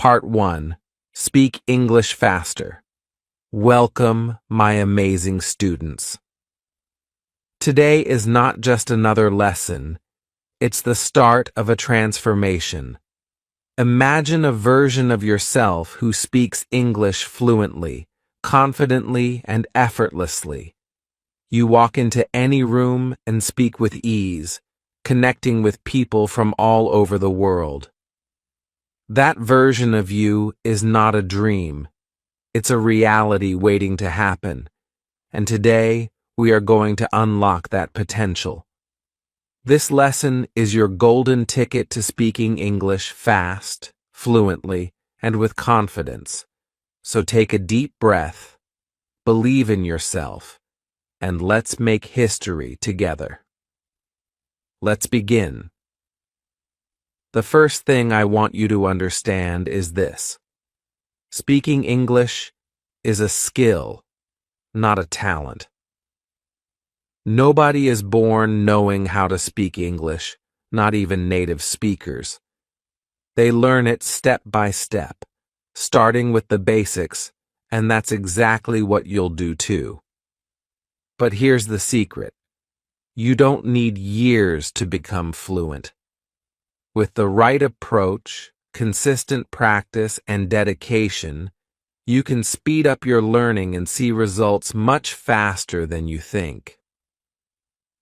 Part 1. Speak English Faster. Welcome, my amazing students. Today is not just another lesson, it's the start of a transformation. Imagine a version of yourself who speaks English fluently, confidently, and effortlessly. You walk into any room and speak with ease, connecting with people from all over the world. That version of you is not a dream. It's a reality waiting to happen. And today, we are going to unlock that potential. This lesson is your golden ticket to speaking English fast, fluently, and with confidence. So take a deep breath, believe in yourself, and let's make history together. Let's begin. The first thing I want you to understand is this. Speaking English is a skill, not a talent. Nobody is born knowing how to speak English, not even native speakers. They learn it step by step, starting with the basics, and that's exactly what you'll do too. But here's the secret. You don't need years to become fluent. With the right approach, consistent practice, and dedication, you can speed up your learning and see results much faster than you think.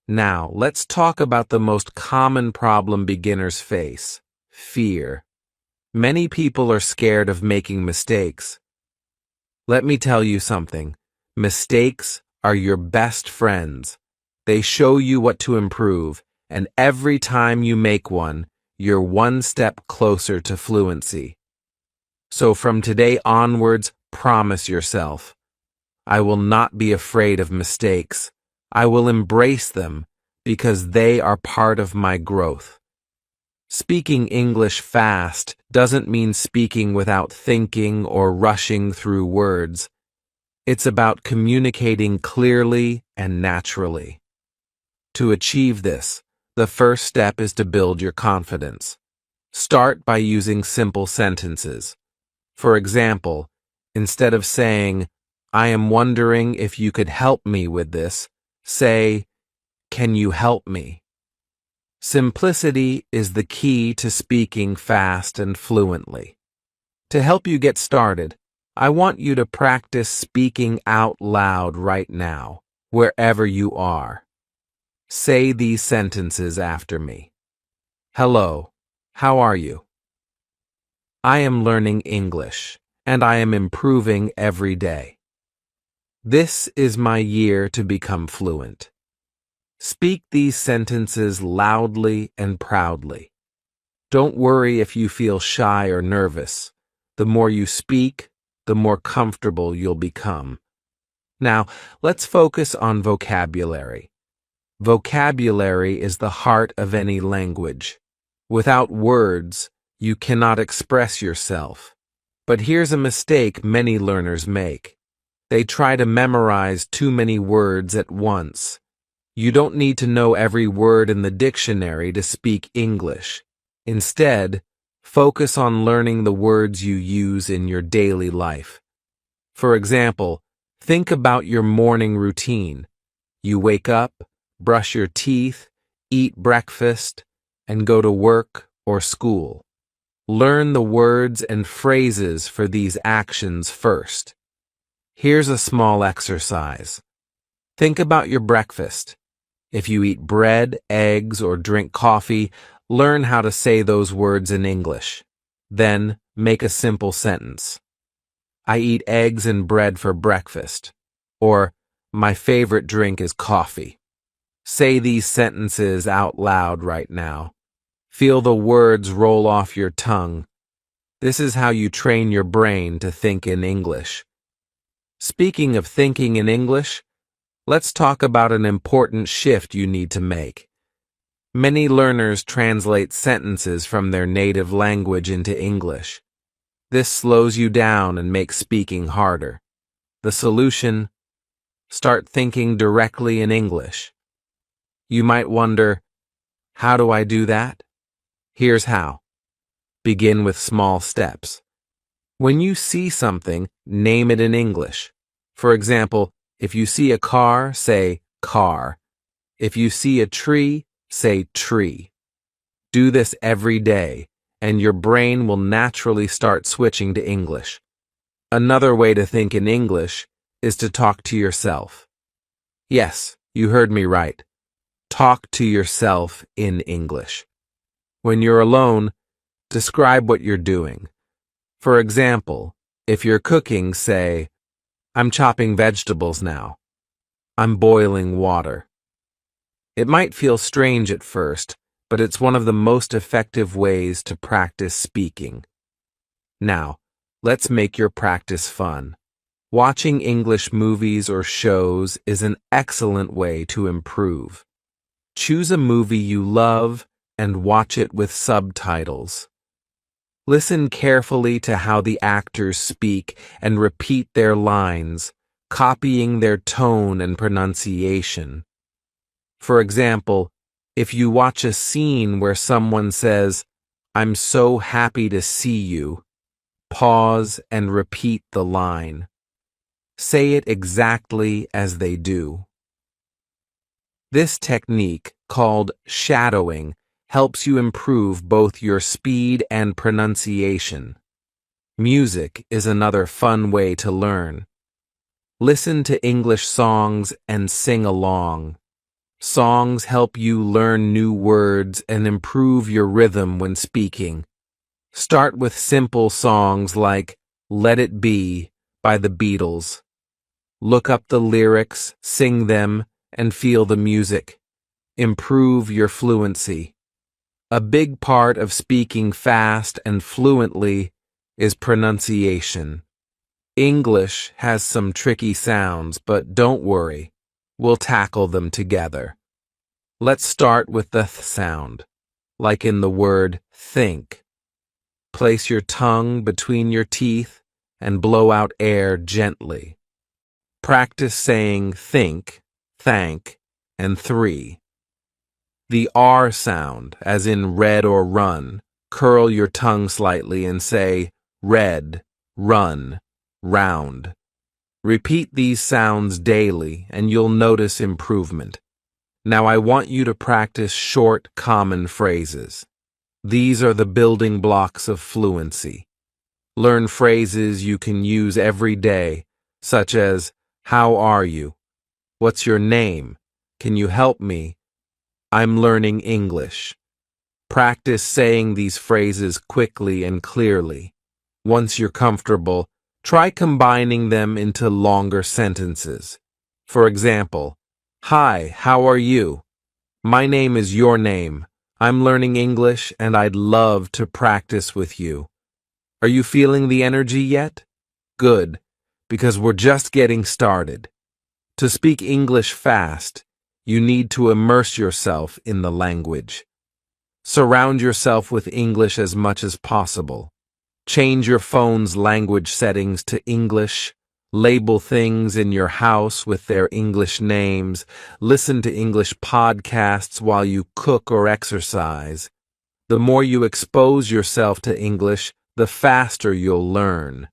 Now, let's talk about the most common problem beginners face: fear. Many people are scared of making mistakes. Let me tell you something. Mistakes are your best friends. They show you what to improve, and every time you make one, you're one step closer to fluency. So from today onwards, promise yourself, I will not be afraid of mistakes. I will embrace them because they are part of my growth. Speaking English fast doesn't mean speaking without thinking or rushing through words. It's about communicating clearly and naturally. To achieve this, the first step is to build your confidence. Start by using simple sentences. For example, instead of saying, I am wondering if you could help me with this, say, can you help me? Simplicity is the key to speaking fast and fluently. To help you get started, I want you to practice speaking out loud right now, wherever you are. Say these sentences after me. Hello, how are you? I am learning English, and I am improving every day. This is my year to become fluent. Speak these sentences loudly and proudly. Don't worry if you feel shy or nervous. The more you speak, the more comfortable you'll become. Now, let's focus on vocabulary. Vocabulary is the heart of any language. Without words, you cannot express yourself. But here's a mistake many learners make. They try to memorize too many words at once. You don't need to know every word in the dictionary to speak English. Instead, focus on learning the words you use in your daily life. For example, think about your morning routine. You wake up, brush your teeth, eat breakfast, and go to work or school. Learn the words and phrases for these actions first. Here's a small exercise. Think about your breakfast. If you eat bread, eggs, or drink coffee, learn how to say those words in English. Then, make a simple sentence. I eat eggs and bread for breakfast. Or, my favorite drink is coffee. Say these sentences out loud right now. Feel the words roll off your tongue. This is how you train your brain to think in English. Speaking of thinking in English, let's talk about an important shift you need to make. Many learners translate sentences from their native language into English. This slows you down and makes speaking harder. The solution? Start thinking directly in English. You might wonder, how do I do that? Here's how. Begin with small steps. When you see something, name it in English. For example, if you see a car, say car. If you see a tree, say tree. Do this every day, and your brain will naturally start switching to English. Another way to think in English is to talk to yourself. Yes, you heard me right. Talk to yourself in English. When you're alone, describe what you're doing. For example, if you're cooking, say, I'm chopping vegetables now. I'm boiling water. It might feel strange at first, but it's one of the most effective ways to practice speaking. Now, let's make your practice fun. Watching English movies or shows is an excellent way to improve. Choose a movie you love and watch it with subtitles. Listen carefully to how the actors speak and repeat their lines, copying their tone and pronunciation. For example, if you watch a scene where someone says, I'm so happy to see you, pause and repeat the line. Say it exactly as they do. This technique, called shadowing, helps you improve both your speed and pronunciation. Music is another fun way to learn. Listen to English songs and sing along. Songs help you learn new words and improve your rhythm when speaking. Start with simple songs like Let It Be by the Beatles. Look up the lyrics, sing them, and feel the music. Improve your fluency. A big part of speaking fast and fluently is pronunciation. English has some tricky sounds, but don't worry. We'll tackle them together. Let's start with the th sound, like in the word think. Place your tongue between your teeth and blow out air gently. Practice saying think, thank, and three. The R sound, as in red or run, curl your tongue slightly and say red, run, round. Repeat these sounds daily and you'll notice improvement. Now I want you to practice short, common phrases. These are the building blocks of fluency. Learn phrases you can use every day, such as, how are you? What's your name? Can you help me? I'm learning English. Practice saying these phrases quickly and clearly. Once you're comfortable, try combining them into longer sentences. For example, hi, how are you? My name is your name. I'm learning English and I'd love to practice with you. Are you feeling the energy yet? Good, because we're just getting started. To speak English fast, you need to immerse yourself in the language. Surround yourself with English as much as possible. Change your phone's language settings to English. Label things in your house with their English names. Listen to English podcasts while you cook or exercise. The more you expose yourself to English, the faster you'll learn.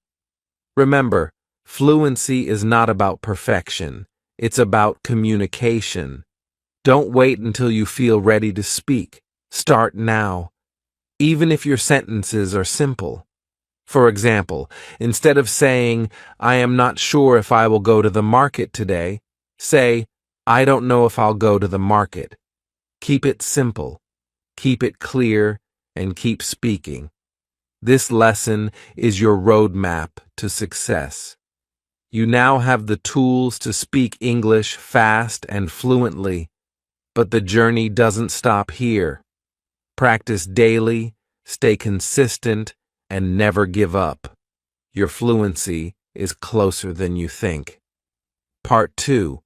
Remember, fluency is not about perfection. It's about communication. Don't wait until you feel ready to speak. Start now, even if your sentences are simple. For example, instead of saying, I am not sure if I will go to the market today, say, I don't know if I'll go to the market. Keep it simple, keep it clear, and keep speaking. This lesson is your roadmap to success. You now have the tools to speak English fast and fluently, but the journey doesn't stop here. Practice daily, stay consistent, and never give up. Your fluency is closer than you think. Part 2.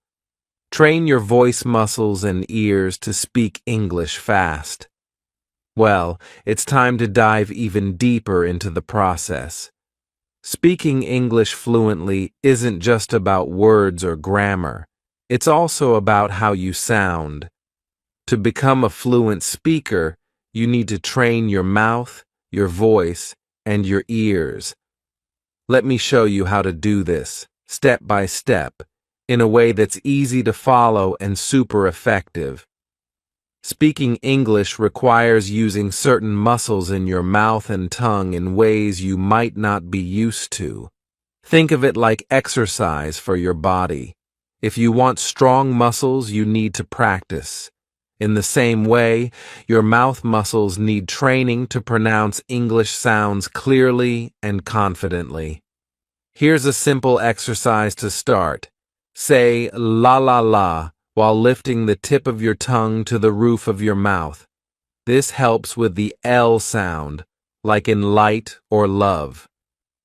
Train your voice muscles and ears to speak English fast. Well, it's time to dive even deeper into the process. Speaking English fluently isn't just about words or grammar. It's also about how you sound. To become a fluent speaker, you need to train your mouth, your voice, and your ears. Let me show you how to do this, step by step, in a way that's easy to follow and super effective. Speaking English requires using certain muscles in your mouth and tongue in ways you might not be used to. Think of it like exercise for your body. If you want strong muscles, you need to practice. In the same way, your mouth muscles need training to pronounce English sounds clearly and confidently. Here's a simple exercise to start. Say la la la while lifting the tip of your tongue to the roof of your mouth. This helps with the L sound, like in light or love.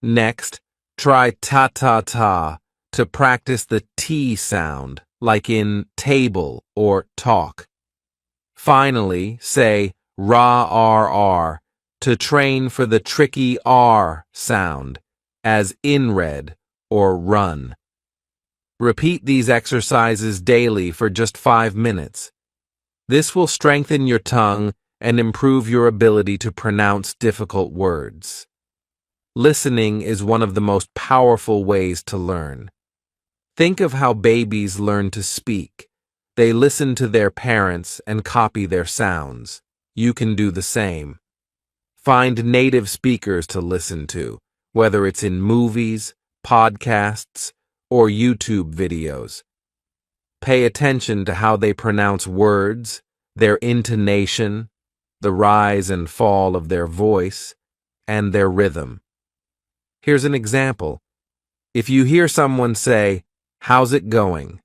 Next, try ta ta ta to practice the T sound, like in table or talk. Finally, say ra r to train for the tricky R sound, as in read or run. Repeat these exercises daily for just 5 minutes. This will strengthen your tongue and improve your ability to pronounce difficult words. Listening is one of the most powerful ways to learn. Think of how babies learn to speak. They listen to their parents and copy their sounds. You can do the same. Find native speakers to listen to, whether it's in movies, podcasts, or YouTube videos. Pay attention to how they pronounce words, their intonation, the rise and fall of their voice, and their rhythm. Here's an example. If you hear someone say, "How's it going?"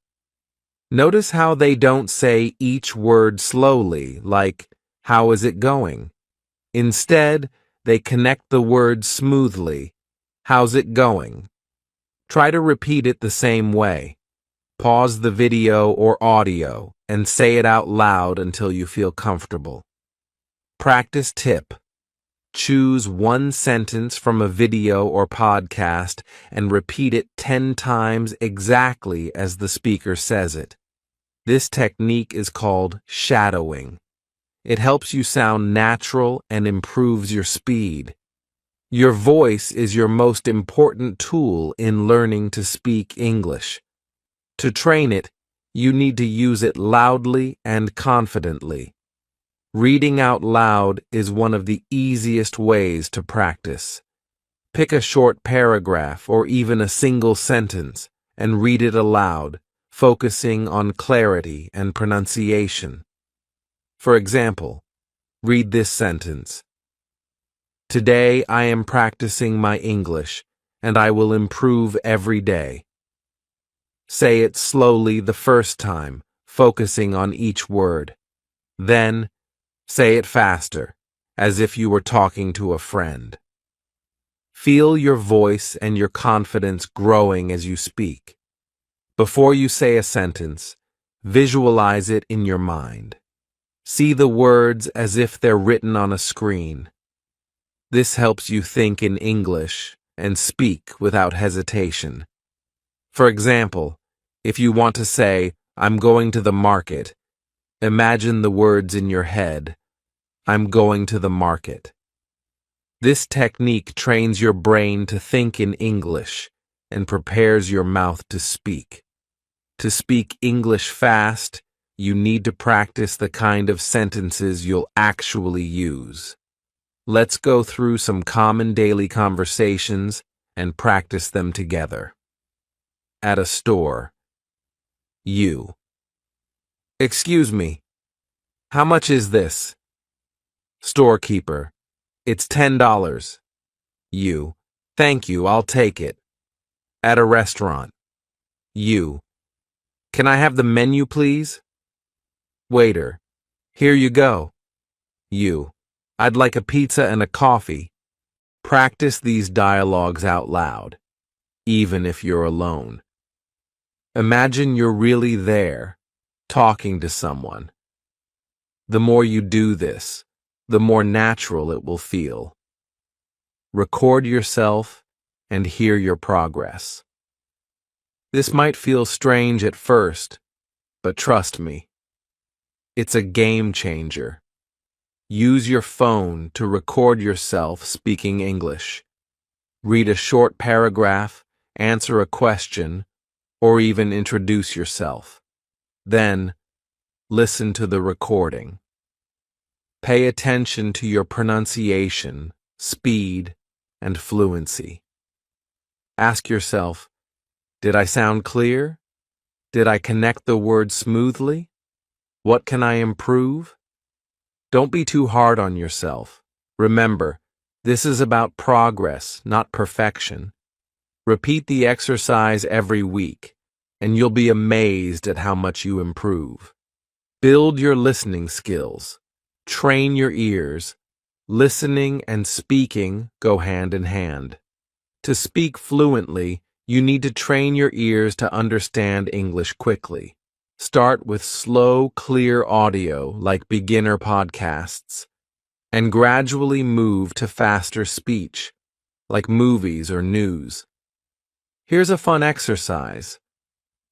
Notice how they don't say each word slowly, like, "How is it going?" Instead, they connect the words smoothly. "How's it going?" Try to repeat it the same way. Pause the video or audio and say it out loud until you feel comfortable. Practice tip. Choose one sentence from a video or podcast and repeat it 10 times exactly as the speaker says it. This technique is called shadowing. It helps you sound natural and improves your speed. Your voice is your most important tool in learning to speak English. To train it, you need to use it loudly and confidently. Reading out loud is one of the easiest ways to practice. Pick a short paragraph or even a single sentence and read it aloud, focusing on clarity and pronunciation. For example, read this sentence. "Today I am practicing my English, and I will improve every day." Say it slowly the first time, focusing on each word. Then, say it faster, as if you were talking to a friend. Feel your voice and your confidence growing as you speak. Before you say a sentence, visualize it in your mind. See the words as if they're written on a screen. This helps you think in English and speak without hesitation. For example, if you want to say, "I'm going to the market," imagine the words in your head. "I'm going to the market." This technique trains your brain to think in English and prepares your mouth to speak. To speak English fast, you need to practice the kind of sentences you'll actually use. Let's go through some common daily conversations and practice them together. At a store. You. "Excuse me. How much is this?" Storekeeper. "It's $10. You. "Thank you, I'll take it." At a restaurant. You. "Can I have the menu, please?" Waiter. "Here you go." You. "I'd like a pizza and a coffee." Practice these dialogues out loud, even if you're alone. Imagine you're really there, talking to someone. The more you do this, the more natural it will feel. Record yourself and hear your progress. This might feel strange at first, but trust me, it's a game changer. Use your phone to record yourself speaking English. Read a short paragraph, answer a question, or even introduce yourself. Then, listen to the recording. Pay attention to your pronunciation, speed, and fluency. Ask yourself, did I sound clear? Did I connect the words smoothly? What can I improve? Don't be too hard on yourself. Remember, this is about progress, not perfection. Repeat the exercise every week, and you'll be amazed at how much you improve. Build your listening skills. Train your ears. Listening and speaking go hand in hand. To speak fluently, you need to train your ears to understand English quickly. Start with slow, clear audio like beginner podcasts, and gradually move to faster speech, like movies or news. Here's a fun exercise.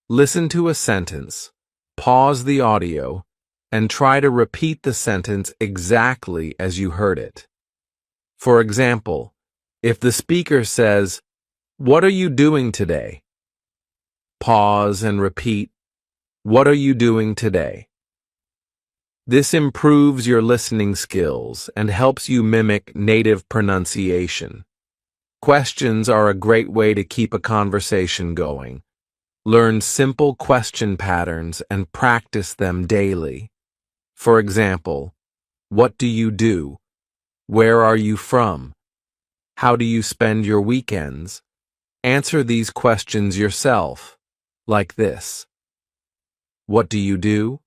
Listen to a sentence, pause the audio, and try to repeat the sentence exactly as you heard it. For example, if the speaker says, "What are you doing today?" Pause and repeat, "What are you doing today?" This improves your listening skills and helps you mimic native pronunciation. Questions are a great way to keep a conversation going. Learn simple question patterns and practice them daily. For example, what do you do? Where are you from? How do you spend your weekends? Answer these questions yourself, like this. What do you do?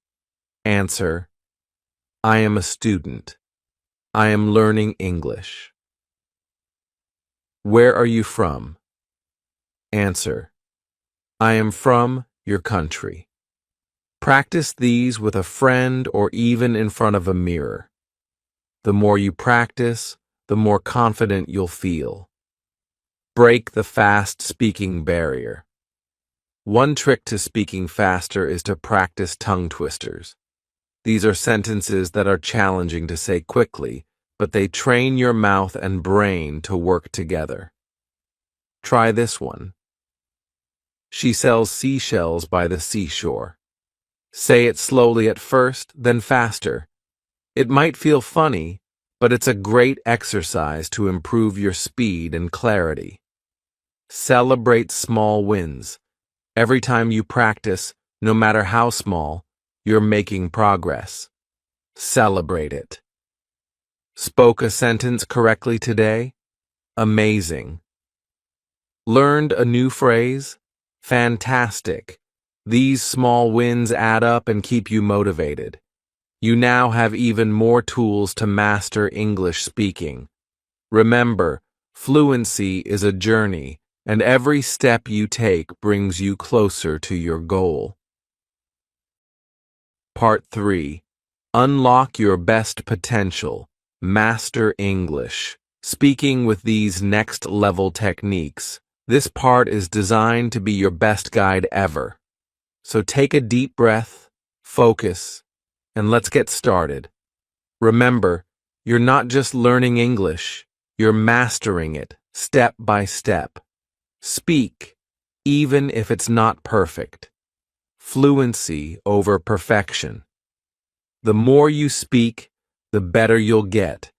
Answer, I am a student. I am learning English. Where are you from? Answer, I am from your country. Practice these with a friend or even in front of a mirror. The more you practice, the more confident you'll feel. Break the fast speaking barrier. One trick to speaking faster is to practice tongue twisters. These are sentences that are challenging to say quickly, but they train your mouth and brain to work together. Try this one. She sells seashells by the seashore. Say it slowly at first, then faster. It might feel funny, but it's a great exercise to improve your speed and clarity. Celebrate small wins. Every time you practice, no matter how small, you're making progress. Celebrate it. Spoke a sentence correctly today? Amazing. Learned a new phrase? Fantastic. These small wins add up and keep you motivated. You now have even more tools to master English speaking. Remember, fluency is a journey, and every step you take brings you closer to your goal. Part 3. Unlock your best potential. Master English. Speaking with these next-level techniques. This part is designed to be your best guide ever. So take a deep breath, focus, and let's get started. Remember, you're not just learning English, you're mastering it step by step. Speak, even if it's not perfect. Fluency over perfection. The more you speak, the better you'll get,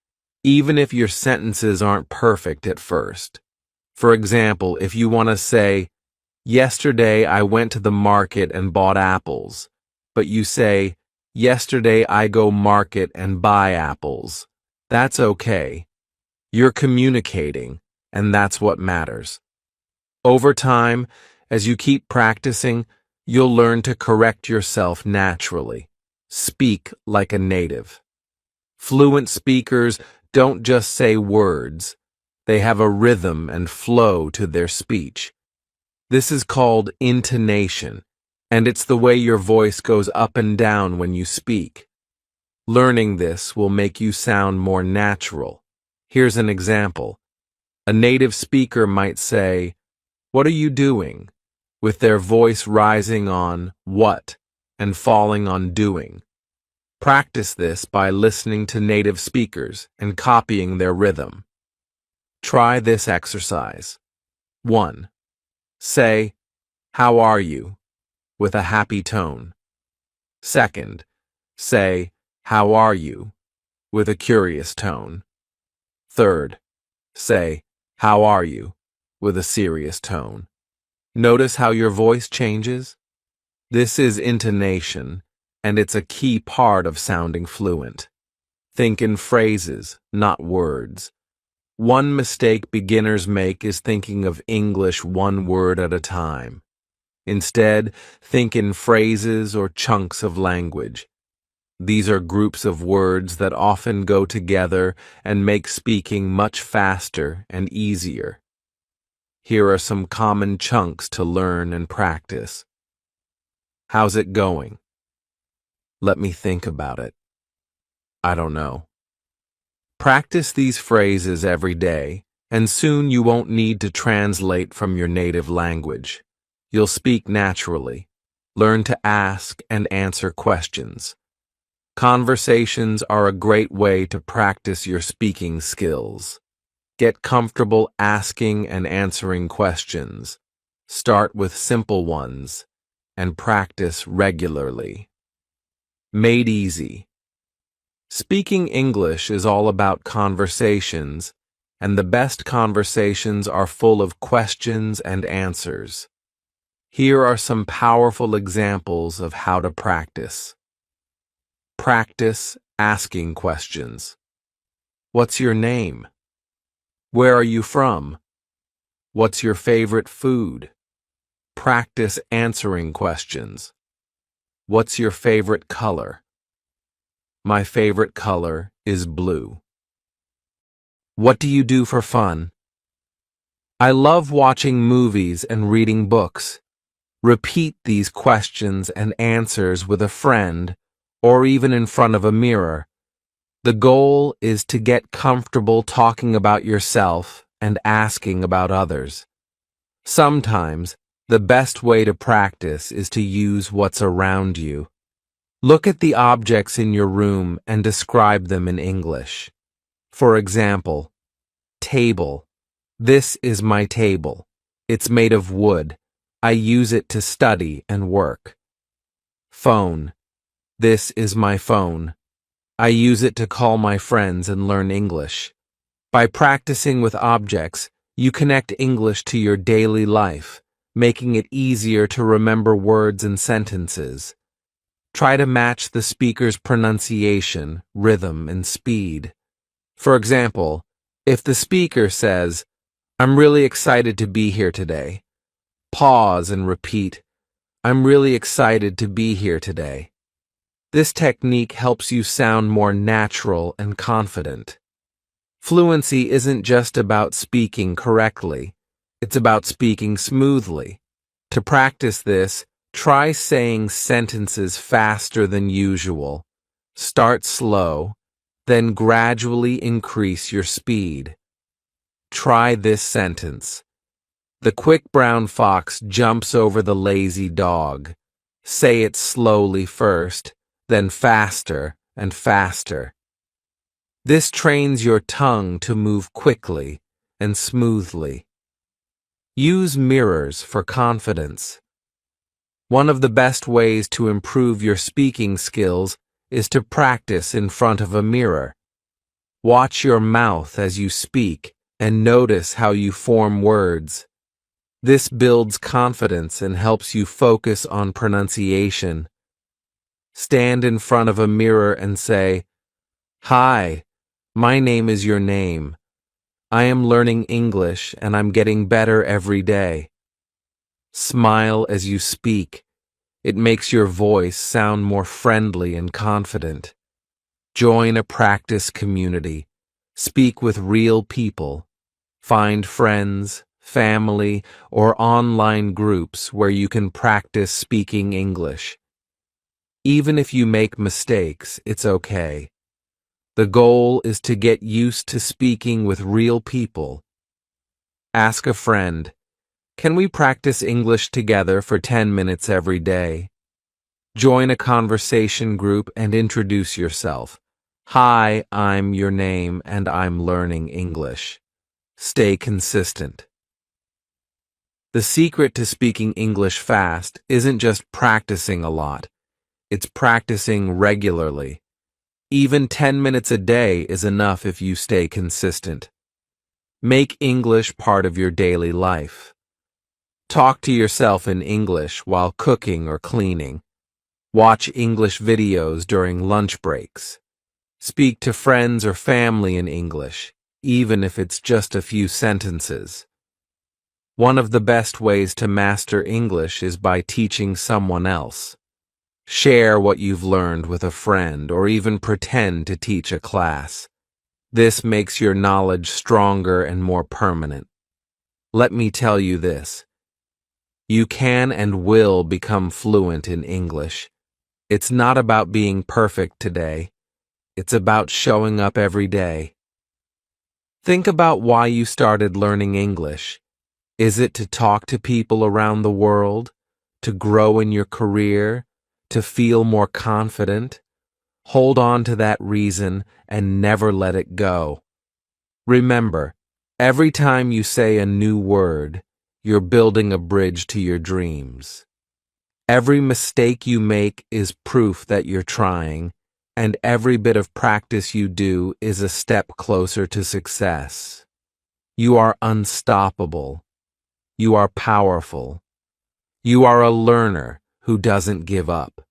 even if your sentences aren't perfect at first. For example, if you want to say, yesterday I went to the market and bought apples, but you say, yesterday I go market and buy apples. That's okay. You're communicating, and that's what matters. Over time, as you keep practicing, you'll learn to correct yourself naturally. Speak like a native. Fluent speakers don't just say words. They have a rhythm and flow to their speech. This is called intonation, and it's the way your voice goes up and down when you speak. Learning this will make you sound more natural. Here's an example. A native speaker might say, "What are you doing?" with their voice rising on what and falling on doing. Practice this by listening to native speakers and copying their rhythm. Try this exercise. 1. Say, "How are you?" with a happy tone. Second, say, "How are you?" with a curious tone. Third, say, "How are you?" with a serious tone. Notice how your voice changes? This is intonation, and it's a key part of sounding fluent. Think in phrases, not words. One mistake beginners make is thinking of English one word at a time. Instead, think in phrases or chunks of language. These are groups of words that often go together and make speaking much faster and easier. Here are some common chunks to learn and practice. How's it going? Let me think about it. I don't know. Practice these phrases every day, and soon you won't need to translate from your native language. You'll speak naturally. Learn to ask and answer questions. Conversations are a great way to practice your speaking skills. Get comfortable asking and answering questions. Start with simple ones and practice regularly. Made easy. Speaking English is all about conversations, and the best conversations are full of questions and answers. Here are some powerful examples of how to practice. Practice asking questions. What's your name? Where are you from? What's your favorite food? Practice answering questions. What's your favorite color? My favorite color is blue. What do you do for fun? I love watching movies and reading books. Repeat these questions and answers with a friend or even in front of a mirror. The goal is to get comfortable talking about yourself and asking about others. Sometimes, the best way to practice is to use what's around you. Look at the objects in your room and describe them in English. For example, table. This is my table. It's made of wood. I use it to study and work. Phone. This is my phone. I use it to call my friends and learn English. By practicing with objects, you connect English to your daily life, making it easier to remember words and sentences. Try to match the speaker's pronunciation, rhythm, and speed. For example, if the speaker says, "I'm really excited to be here today," pause and repeat, "I'm really excited to be here today." This technique helps you sound more natural and confident. Fluency isn't just about speaking correctly, it's about speaking smoothly. To practice this, try saying sentences faster than usual. Start slow, then gradually increase your speed. Try this sentence. The quick brown fox jumps over the lazy dog. Say it slowly first, then faster and faster. This trains your tongue to move quickly and smoothly. Use mirrors for confidence. One of the best ways to improve your speaking skills is to practice in front of a mirror. Watch your mouth as you speak and notice how you form words. This builds confidence and helps you focus on pronunciation. Stand in front of a mirror and say, "Hi, my name is your name. I am learning English and I'm getting better every day." Smile as you speak. It makes your voice sound more friendly and confident. Join a practice community. Speak with real people. Find friends, family, or online groups where you can practice speaking English. Even if you make mistakes, it's okay. The goal is to get used to speaking with real people. Ask a friend, "Can we practice English together for 10 minutes every day?" Join a conversation group and introduce yourself. "Hi, I'm your name and I'm learning English." Stay consistent. The secret to speaking English fast isn't just practicing a lot. It's practicing regularly. Even 10 minutes a day is enough if you stay consistent. Make English part of your daily life. Talk to yourself in English while cooking or cleaning. Watch English videos during lunch breaks. Speak to friends or family in English, even if it's just a few sentences. One of the best ways to master English is by teaching someone else. Share what you've learned with a friend or even pretend to teach a class. This makes your knowledge stronger and more permanent. Let me tell you this. You can and will become fluent in English. It's not about being perfect today. It's about showing up every day. Think about why you started learning English. Is it to talk to people around the world? To grow in your career? To feel more confident? Hold on to that reason and never let it go. Remember, every time you say a new word, you're building a bridge to your dreams. Every mistake you make is proof that you're trying, and every bit of practice you do is a step closer to success. You are unstoppable. You are powerful. You are a learner who doesn't give up.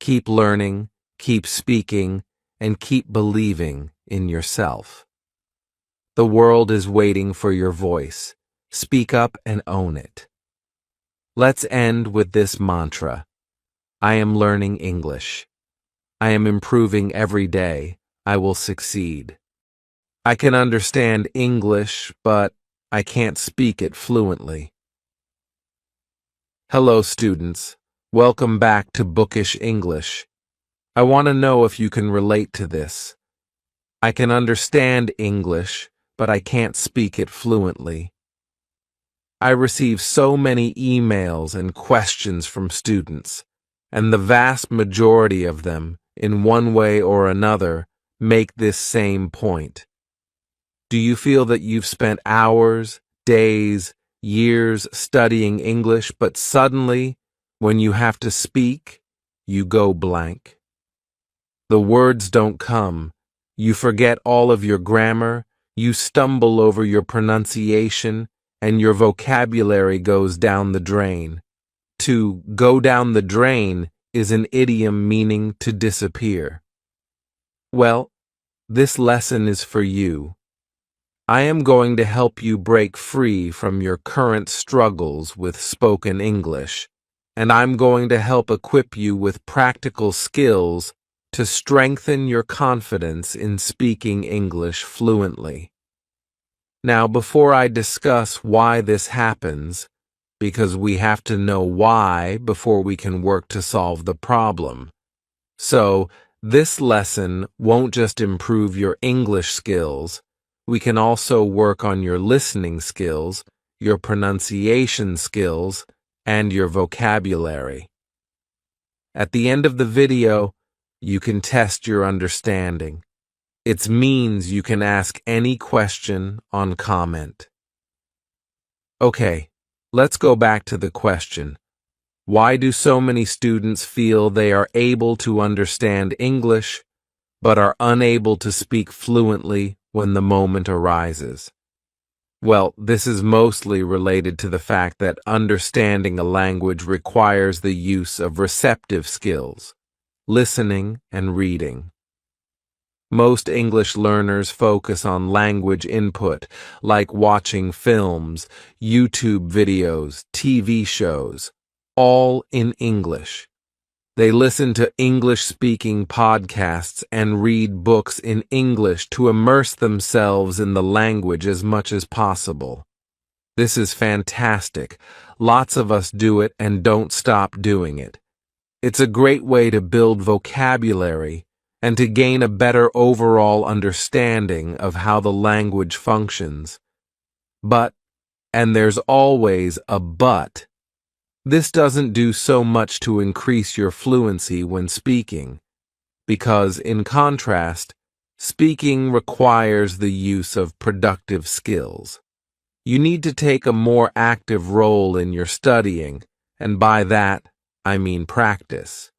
Keep learning, keep speaking, and keep believing in yourself. The world is waiting for your voice. Speak up and own it. Let's end with this mantra. I am learning English. I am improving every day. I will succeed. I can understand English, but I can't speak it fluently. Hello, students. Welcome back to Bookish English. I want to know if you can relate to this. I can understand English, but I can't speak it fluently. I receive so many emails and questions from students, and the vast majority of them, in one way or another, make this same point. Do you feel that you've spent hours, days, years studying English, but suddenly, when you have to speak, you go blank? The words don't come. You forget all of your grammar, you stumble over your pronunciation, and your vocabulary goes down the drain. To go down the drain is an idiom meaning to disappear. Well, this lesson is for you. I am going to help you break free from your current struggles with spoken English, and I'm going to help equip you with practical skills to strengthen your confidence in speaking English fluently. Now, before I discuss why this happens, because we have to know why before we can work to solve the problem. So, this lesson won't just improve your English skills. We can also work on your listening skills, your pronunciation skills, and your vocabulary. At the end of the video, you can test your understanding. It means you can ask any question on comment. Okay, let's go back to the question. Why do so many students feel they are able to understand English, but are unable to speak fluently when the moment arises? Well, this is mostly related to the fact that understanding a language requires the use of receptive skills, listening and reading. Most English learners focus on language input, like watching films, YouTube videos, TV shows, all in English. They listen to English-speaking podcasts and read books in English to immerse themselves in the language as much as possible. This is fantastic. Lots of us do it and don't stop doing it. It's a great way to build vocabulary and to gain a better overall understanding of how the language functions. But, and there's always a but, this doesn't do so much to increase your fluency when speaking, because, in contrast, speaking requires the use of productive skills. You need to take a more active role in your studying, and by that, I mean practice.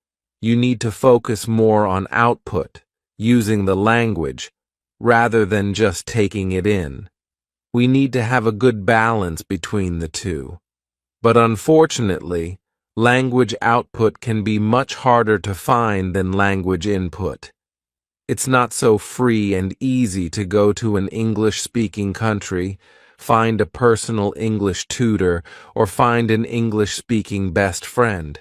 You need to focus more on output, using the language, rather than just taking it in. We need to have a good balance between the two. But unfortunately, language output can be much harder to find than language input. It's not so free and easy to go to an English-speaking country, find a personal English tutor, or find an English-speaking best friend.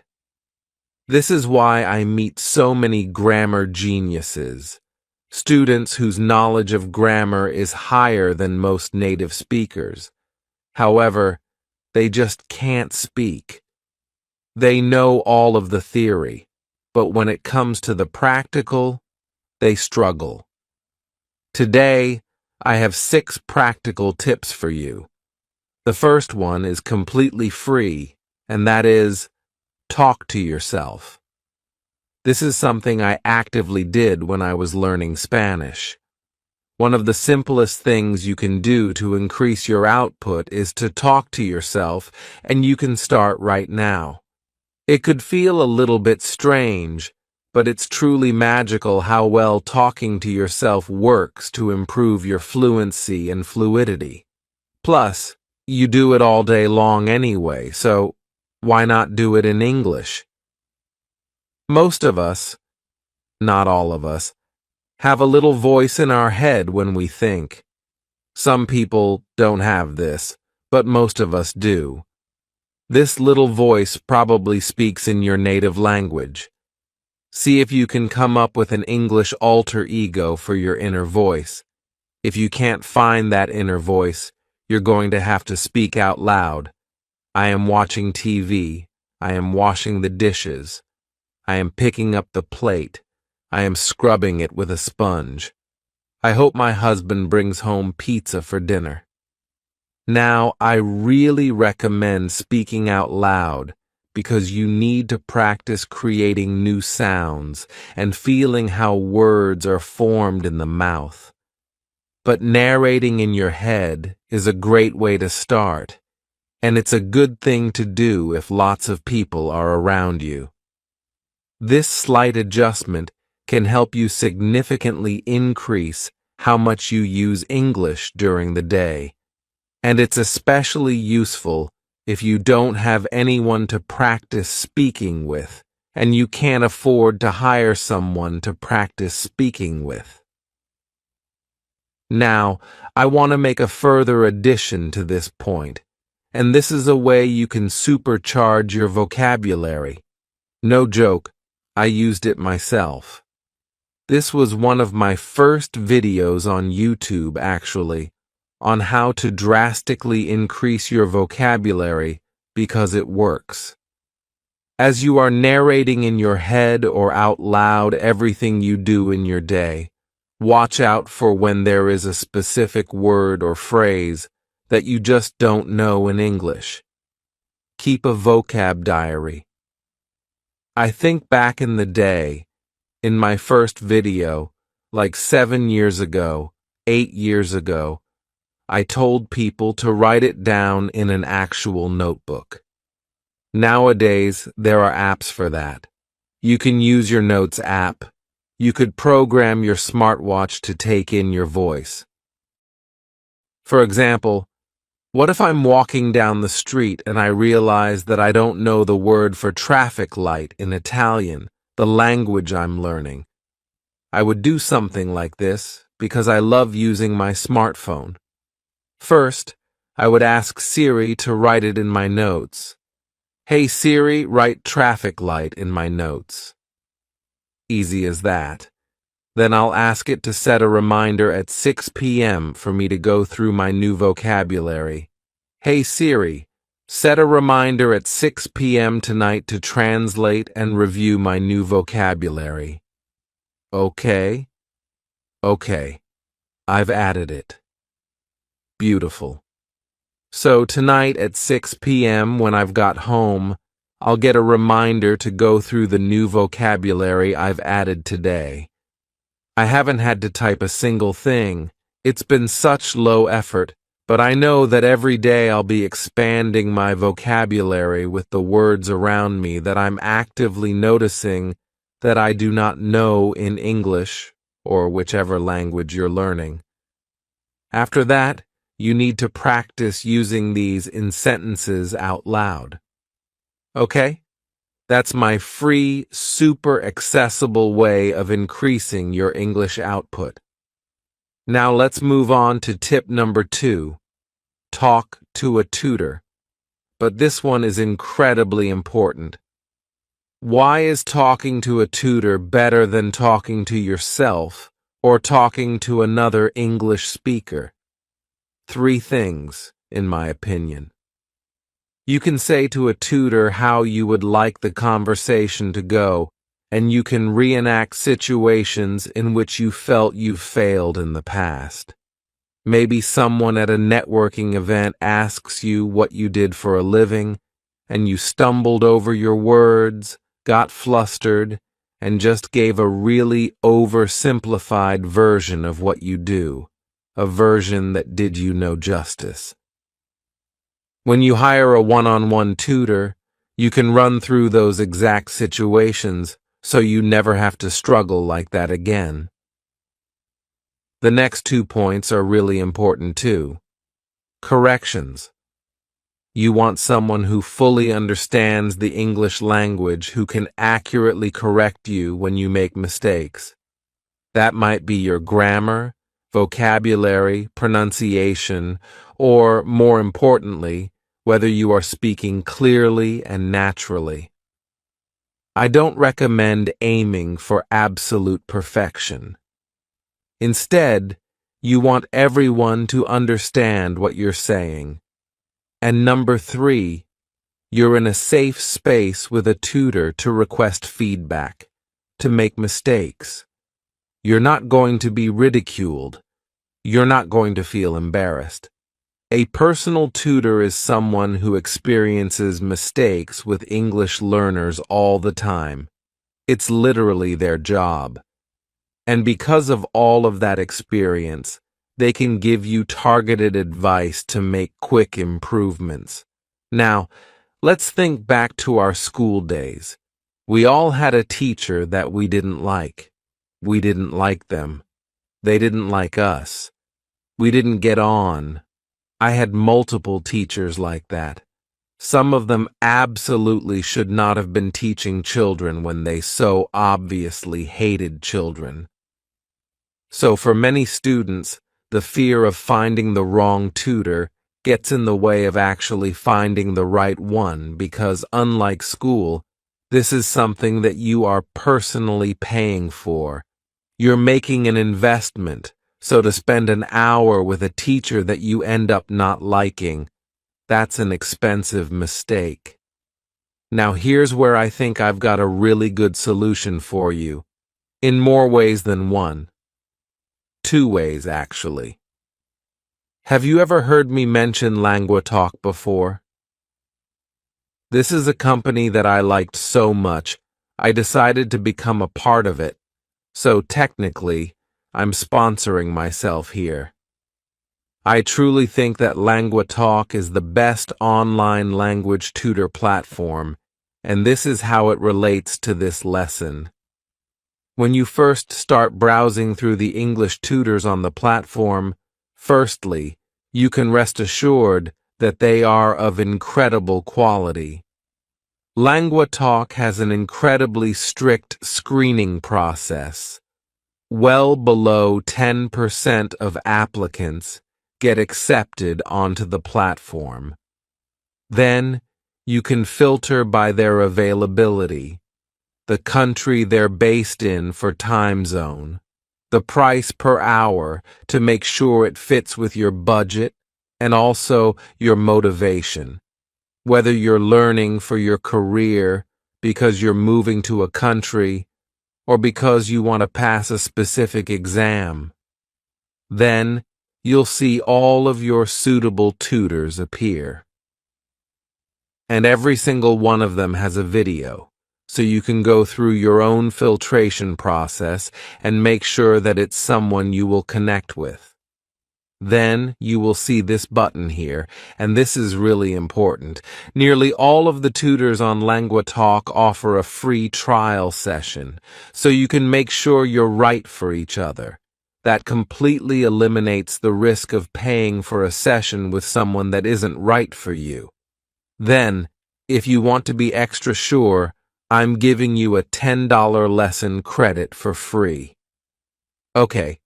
This is why I meet so many grammar geniuses, students whose knowledge of grammar is higher than most native speakers. However, they just can't speak. They know all of the theory, but when it comes to the practical, they struggle. Today, I have 6 practical tips for you. The first one is completely free, and that is, talk to yourself. This is something I actively did when I was learning Spanish. One of the simplest things you can do to increase your output is to talk to yourself, and you can start right now. It could feel a little bit strange, but it's truly magical how well talking to yourself works to improve your fluency and fluidity. Plus, you do it all day long anyway, so why not do it in English? Most of us, not all of us, have a little voice in our head when we think. Some people don't have this, but most of us do. This little voice probably speaks in your native language. See if you can come up with an English alter ego for your inner voice. If you can't find that inner voice, you're going to have to speak out loud. I am watching TV. I am washing the dishes. I am picking up the plate. I am scrubbing it with a sponge. I hope my husband brings home pizza for dinner. Now, I really recommend speaking out loud because you need to practice creating new sounds and feeling how words are formed in the mouth. But narrating in your head is a great way to start, and it's a good thing to do if lots of people are around you. This slight adjustment can help you significantly increase how much you use English during the day, and it's especially useful if you don't have anyone to practice speaking with, and you can't afford to hire someone to practice speaking with. Now, I want to make a further addition to this point, and this is a way you can supercharge your vocabulary. No joke, I used it myself. This was one of my first videos on YouTube, actually, on how to drastically increase your vocabulary because it works. As you are narrating in your head or out loud everything you do in your day, watch out for when there is a specific word or phrase that you just don't know in English. Keep a vocab diary. I think back in the day, in my first video, like 7 years ago, 8 years ago, I told people to write it down in an actual notebook. Nowadays, there are apps for that. You can use your Notes app. You could program your smartwatch to take in your voice. For example, what if I'm walking down the street and I realize that I don't know the word for traffic light in Italian, the language I'm learning? I would do something like this because I love using my smartphone. First, I would ask Siri to write it in my notes. Hey Siri, write traffic light in my notes. Easy as that. Then I'll ask it to set a reminder at 6 p.m. for me to go through my new vocabulary. Hey Siri, set a reminder at 6 p.m. tonight to translate and review my new vocabulary. Okay? Okay. I've added it. Beautiful. So tonight at 6 p.m. when I've got home, I'll get a reminder to go through the new vocabulary I've added today. I haven't had to type a single thing. It's been such low effort, but I know that every day I'll be expanding my vocabulary with the words around me that I'm actively noticing that I do not know in English or whichever language you're learning. After that, you need to practice using these in sentences out loud. Okay? That's my free, super accessible way of increasing your English output. Now let's move on to tip number 2. Talk to a tutor. But this one is incredibly important. Why is talking to a tutor better than talking to yourself or talking to another English speaker? 3 things, in my opinion. You can say to a tutor how you would like the conversation to go, and you can reenact situations in which you felt you failed in the past. Maybe someone at a networking event asks you what you did for a living, and you stumbled over your words, got flustered, and just gave a really oversimplified version of what you do, a version that did you no justice. When you hire a one-on-one tutor, you can run through those exact situations so you never have to struggle like that again. The next 2 points are really important too. Corrections. You want someone who fully understands the English language who can accurately correct you when you make mistakes. That might be your grammar, vocabulary, pronunciation, or, more importantly, whether you are speaking clearly and naturally. I don't recommend aiming for absolute perfection. Instead, you want everyone to understand what you're saying. And number 3, you're in a safe space with a tutor to request feedback, to make mistakes. You're not going to be ridiculed. You're not going to feel embarrassed. A personal tutor is someone who experiences mistakes with English learners all the time. It's literally their job. And because of all of that experience, they can give you targeted advice to make quick improvements. Now, let's think back to our school days. We all had a teacher that we didn't like. We didn't like them. They didn't like us. We didn't get on. I had multiple teachers like that. Some of them absolutely should not have been teaching children when they so obviously hated children. So for many students, the fear of finding the wrong tutor gets in the way of actually finding the right one because, unlike school, this is something that you are personally paying for. You're making an investment. So to spend an hour with a teacher that you end up not liking, that's an expensive mistake. Now here's where I think I've got a really good solution for you, in more ways than one. 2 ways, actually. Have you ever heard me mention LanguaTalk before? This is a company that I liked so much, I decided to become a part of it. So technically, I'm sponsoring myself here. I truly think that LanguaTalk is the best online language tutor platform, and this is how it relates to this lesson. When you first start browsing through the English tutors on the platform, firstly, you can rest assured that they are of incredible quality. LanguaTalk has an incredibly strict screening process. Well below 10% of applicants get accepted onto the platform. Then, you can filter by their availability, the country they're based in for time zone, the price per hour to make sure it fits with your budget, and also your motivation. Whether you're learning for your career because you're moving to a country, or because you want to pass a specific exam. Then, you'll see all of your suitable tutors appear. And every single one of them has a video, so you can go through your own filtration process and make sure that it's someone you will connect with. Then you will see this button here, and this is really important. Nearly all of the tutors on LanguaTalk offer a free trial session, so you can make sure you're right for each other. That completely eliminates the risk of paying for a session with someone that isn't right for you. Then, if you want to be extra sure, I'm giving you a $10 lesson credit for free. Okay.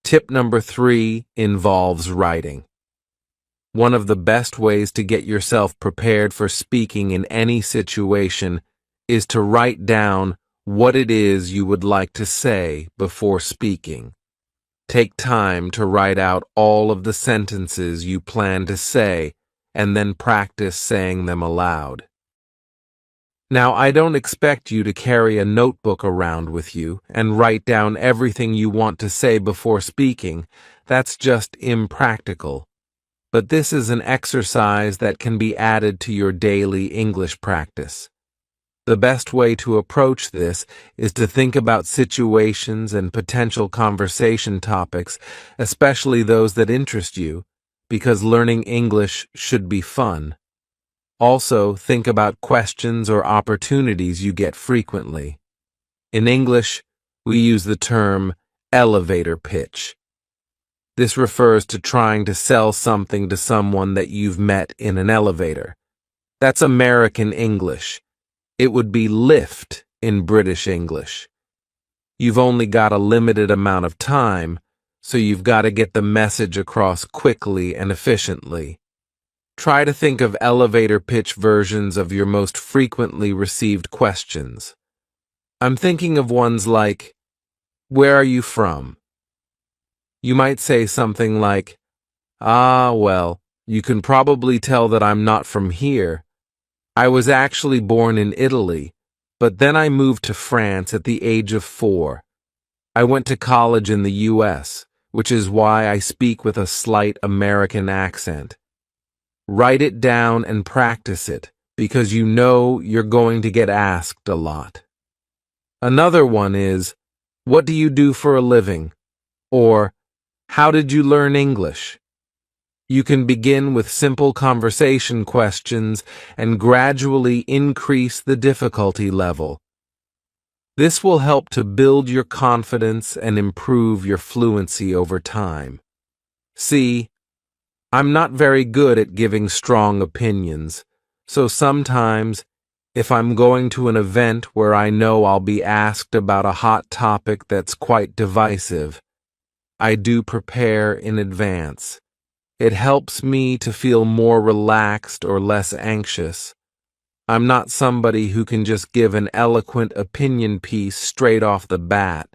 Tip number 3 involves writing. One of the best ways to get yourself prepared for speaking in any situation is to write down what it is you would like to say before speaking. Take time to write out all of the sentences you plan to say and then practice saying them aloud. Now, I don't expect you to carry a notebook around with you and write down everything you want to say before speaking. That's just impractical. But this is an exercise that can be added to your daily English practice. The best way to approach this is to think about situations and potential conversation topics, especially those that interest you, because learning English should be fun. Also, think about questions or opportunities you get frequently. In English, we use the term elevator pitch. This refers to trying to sell something to someone that you've met in an elevator. That's American English. It would be lift in British English. You've only got a limited amount of time, so you've got to get the message across quickly and efficiently. Try to think of elevator pitch versions of your most frequently received questions. I'm thinking of ones like, "Where are you from?" You might say something like, well, you can probably tell that I'm not from here. I was actually born in Italy, but then I moved to France at the age of 4. I went to college in the US, which is why I speak with a slight American accent. Write it down and practice it, because you know you're going to get asked a lot. Another one is, "What do you do for a living?" Or, "How did you learn English?" You can begin with simple conversation questions and gradually increase the difficulty level. This will help to build your confidence and improve your fluency over time. See, I'm not very good at giving strong opinions, so sometimes, if I'm going to an event where I know I'll be asked about a hot topic that's quite divisive, I do prepare in advance. It helps me to feel more relaxed or less anxious. I'm not somebody who can just give an eloquent opinion piece straight off the bat.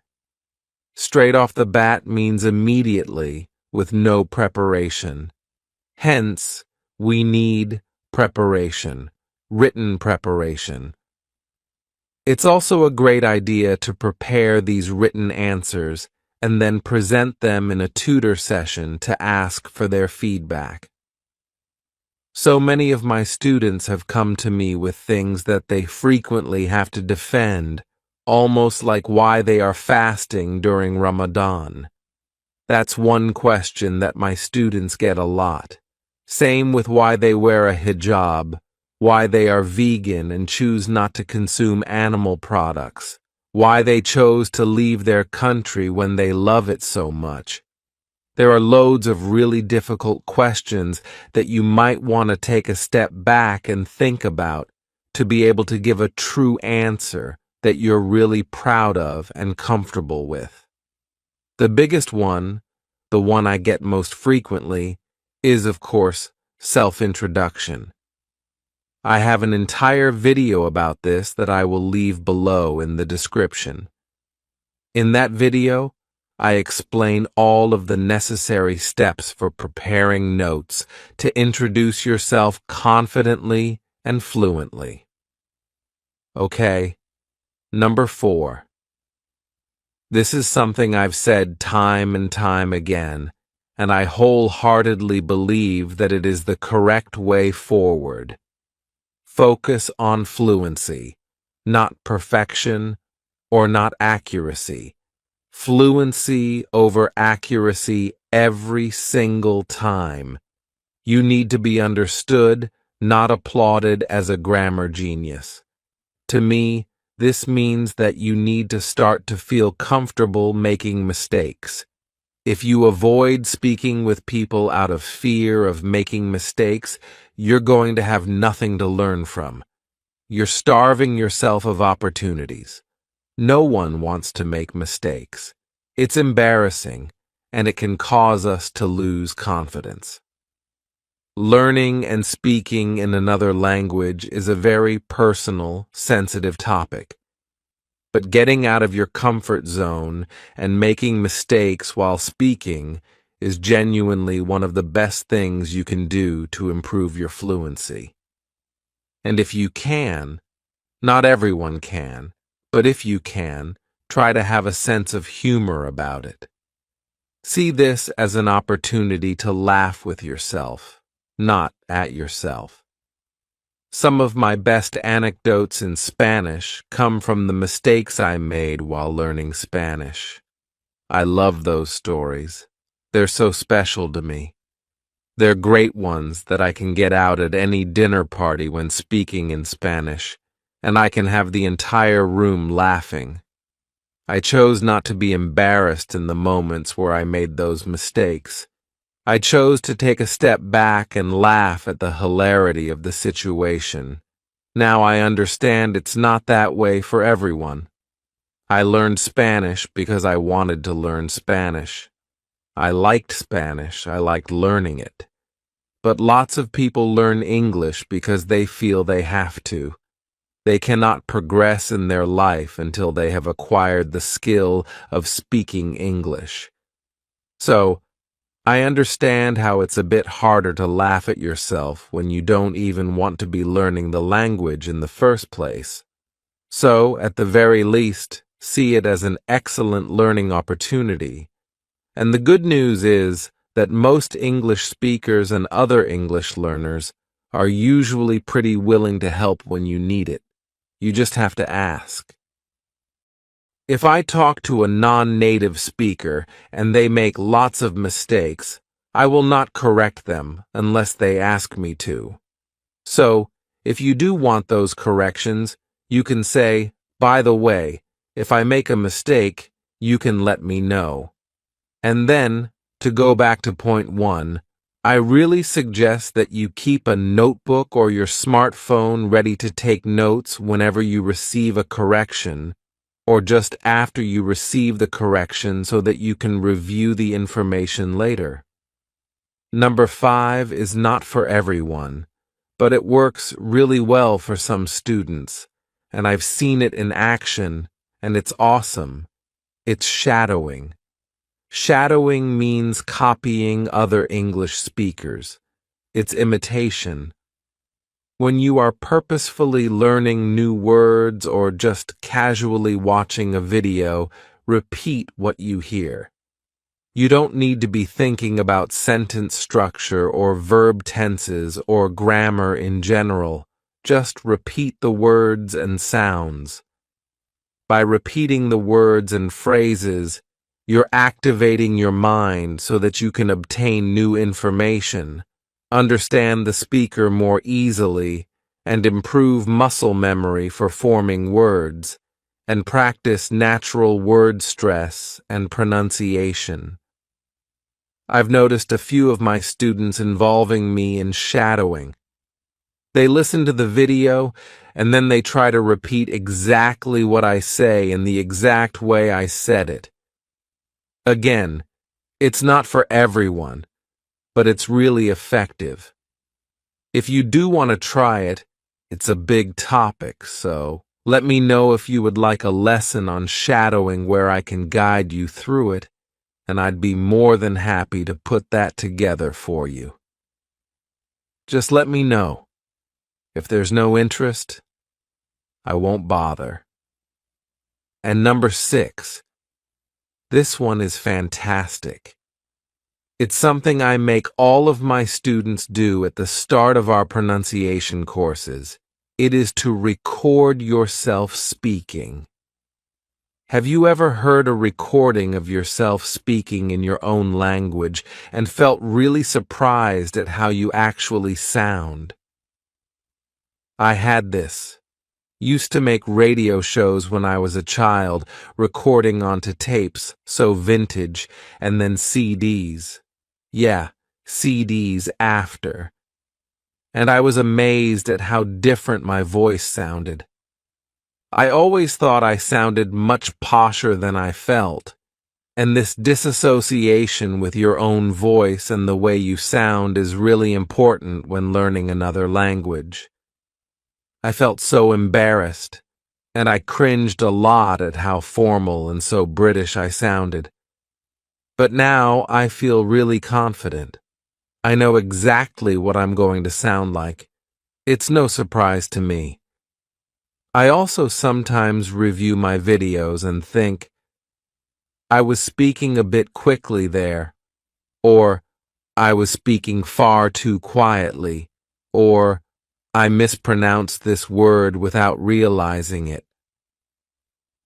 Straight off the bat means immediately, with no preparation. Hence, we need preparation, written preparation. It's also a great idea to prepare these written answers and then present them in a tutor session to ask for their feedback. So many of my students have come to me with things that they frequently have to defend, almost like why they are fasting during Ramadan. That's one question that my students get a lot. Same with why they wear a hijab, why they are vegan and choose not to consume animal products, why they chose to leave their country when they love it so much. There are loads of really difficult questions that you might want to take a step back and think about to be able to give a true answer that you're really proud of and comfortable with. The biggest one, the one I get most frequently, is, of course, self-introduction. I have an entire video about this that I will leave below in the description. In that video, I explain all of the necessary steps for preparing notes to introduce yourself confidently and fluently. Okay, number 4. This is something I've said time and time again, and I wholeheartedly believe that it is the correct way forward. Focus on fluency, not perfection or not accuracy. Fluency over accuracy every single time. You need to be understood, not applauded as a grammar genius. To me, this means that you need to start to feel comfortable making mistakes. If you avoid speaking with people out of fear of making mistakes, you're going to have nothing to learn from. You're starving yourself of opportunities. No one wants to make mistakes. It's embarrassing, and it can cause us to lose confidence. Learning and speaking in another language is a very personal, sensitive topic. But getting out of your comfort zone and making mistakes while speaking is genuinely one of the best things you can do to improve your fluency. And if you can, not everyone can, but if you can, try to have a sense of humor about it. See this as an opportunity to laugh with yourself, not at yourself. Some of my best anecdotes in Spanish come from the mistakes I made while learning Spanish. I love those stories. They're so special to me. They're great ones that I can get out at any dinner party when speaking in Spanish, and I can have the entire room laughing. I chose not to be embarrassed in the moments where I made those mistakes. I chose to take a step back and laugh at the hilarity of the situation. Now I understand it's not that way for everyone. I learned Spanish because I wanted to learn Spanish. I liked Spanish, I liked learning it. But lots of people learn English because they feel they have to. They cannot progress in their life until they have acquired the skill of speaking English. So, I understand how it's a bit harder to laugh at yourself when you don't even want to be learning the language in the first place. So, at the very least, see it as an excellent learning opportunity. And the good news is that most English speakers and other English learners are usually pretty willing to help when you need it. You just have to ask. If I talk to a non-native speaker and they make lots of mistakes, I will not correct them unless they ask me to. So, if you do want those corrections, you can say, by the way, if I make a mistake, you can let me know. And then, to go back to point 1, I really suggest that you keep a notebook or your smartphone ready to take notes whenever you receive a correction, or just after you receive the correction so that you can review the information later. Number 5 is not for everyone, but it works really well for some students, and I've seen it in action, and it's awesome. It's shadowing. Shadowing means copying other English speakers. It's imitation. When you are purposefully learning new words or just casually watching a video, repeat what you hear. You don't need to be thinking about sentence structure or verb tenses or grammar in general. Just repeat the words and sounds. By repeating the words and phrases, you're activating your mind so that you can obtain new information, understand the speaker more easily, and improve muscle memory for forming words, and practice natural word stress and pronunciation. I've noticed a few of my students involving me in shadowing. They listen to the video, and then they try to repeat exactly what I say in the exact way I said it. Again, it's not for everyone, but it's really effective. If you do want to try it, it's a big topic, so let me know if you would like a lesson on shadowing where I can guide you through it, and I'd be more than happy to put that together for you. Just let me know. If there's no interest, I won't bother. And number 6. This one is fantastic. It's something I make all of my students do at the start of our pronunciation courses. It is to record yourself speaking. Have you ever heard a recording of yourself speaking in your own language and felt really surprised at how you actually sound? I had this. Used to make radio shows when I was a child, recording onto tapes, so vintage, and then CDs. Yeah, CDs after. And I was amazed at how different my voice sounded. I always thought I sounded much posher than I felt, and this disassociation with your own voice and the way you sound is really important when learning another language. I felt so embarrassed, and I cringed a lot at how formal and so British I sounded. But now I feel really confident. I know exactly what I'm going to sound like. It's no surprise to me. I also sometimes review my videos and think, I was speaking a bit quickly there, or I was speaking far too quietly, or I mispronounced this word without realizing it.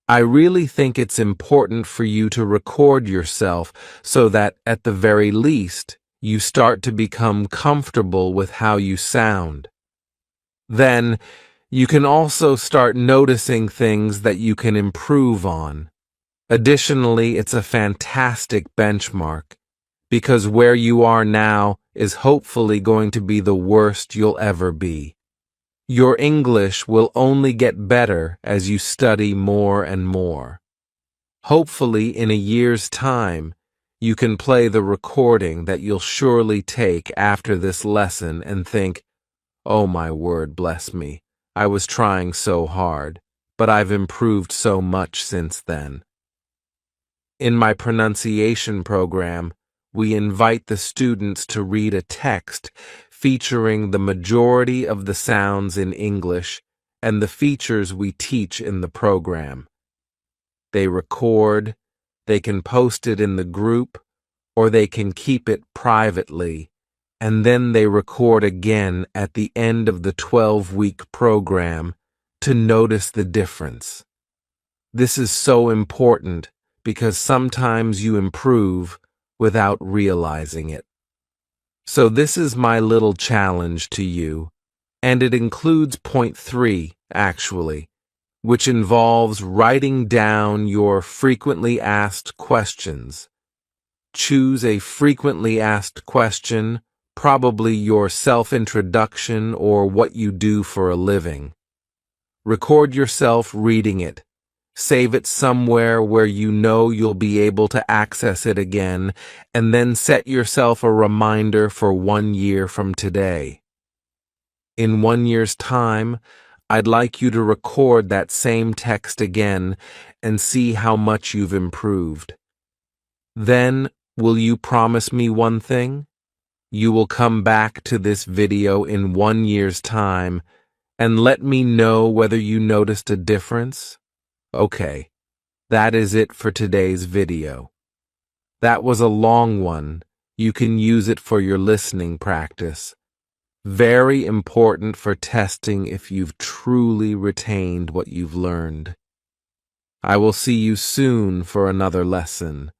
I really think it's important for you to record yourself so that, at the very least, you start to become comfortable with how you sound. Then, you can also start noticing things that you can improve on. Additionally, it's a fantastic benchmark, because where you are now is hopefully going to be the worst you'll ever be. Your English will only get better as you study more and more. Hopefully, in a year's time, you can play the recording that you'll surely take after this lesson and think, "Oh my word, bless me. I was trying so hard, but I've improved so much since then." In my pronunciation program, we invite the students to read a text featuring the majority of the sounds in English and the features we teach in the program. They record, they can post it in the group, or they can keep it privately, and then they record again at the end of the 12-week program to notice the difference. This is so important because sometimes you improve without realizing it. So this is my little challenge to you, and it includes point 3, actually, which involves writing down your frequently asked questions. Choose a frequently asked question, probably your self-introduction or what you do for a living. Record yourself reading it. Save it somewhere where you know you'll be able to access it again, and then set yourself a reminder for 1 year from today. In 1 year's time, I'd like you to record that same text again and see how much you've improved. Then, will you promise me one thing? You will come back to this video in 1 year's time and let me know whether you noticed a difference? Okay, that is it for today's video. That was a long one. You can use it for your listening practice. Very important for testing if you've truly retained what you've learned. I will see you soon for another lesson.